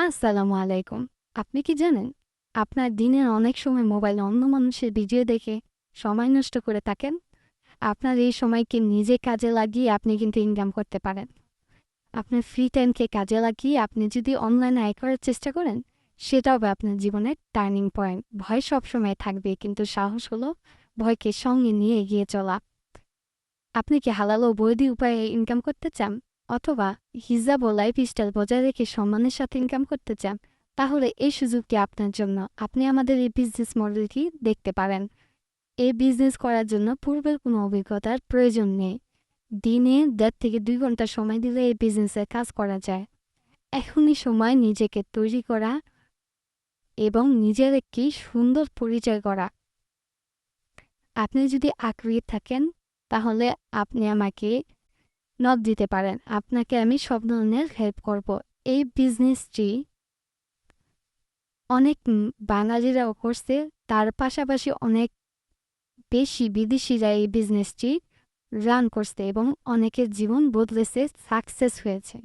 আসসালামু আলাইকুম। আপনি কি জানেন? আপনার দিনের অনেক সময় মোবাইলে অন্য মানুষের ভিডিও দেখে সময় নষ্ট করে থাকেন। আপনার এই সময়কে নিজে কাজে লাগিয়ে আপনি কিন্তু ইনকাম করতে পারেন। আপনার ফ্রি টাইমকে কাজে লাগিয়ে আপনি যদি অনলাইনে আয় করার চেষ্টা করেন, সেটা হবে আপনার জীবনের টার্নিং পয়েন্ট। ভয় সবসময় থাকবে, কিন্তু সাহস হলো ভয়কে সঙ্গে নিয়ে এগিয়ে চলা। আপনি কি হালাল ও বৈধ উপায়ে ইনকাম করতে চান? অথবা হিজাব ও লাইফস্টাইল বজায় রেখে সম্মানের সাথে ইনকাম করতে চান? তাহলে এই সুযোগটি আপনার জন্য। আপনি আমাদের এই বিজনেস মডেলটি দেখতে পারেন। এই বিজনেস করার জন্য পূর্বের কোনো অভিজ্ঞতার প্রয়োজন নেই। দিনে 1.5 থেকে 2 ঘন্টা সময় দিলে এই বিজনেসের কাজ করা যায়। এখনই সময় নিজেকে তৈরি করা এবং নিজের একটি সুন্দর পরিচয় করা। আপনি যদি আগ্রহী থাকেন, তাহলে আপনি আমাকে নক দিতে পারেন। আপনাকে আমি সব ধরনের হেল্প করব। এই বিজনেসটি অনেক বাঙালিরাও করছে, তার পাশাপাশি অনেক বেশি বিদেশিরা এই বিজনেসটি রান করছে এবং অনেকের জীবন বদলেছে, সাকসেস হয়েছে।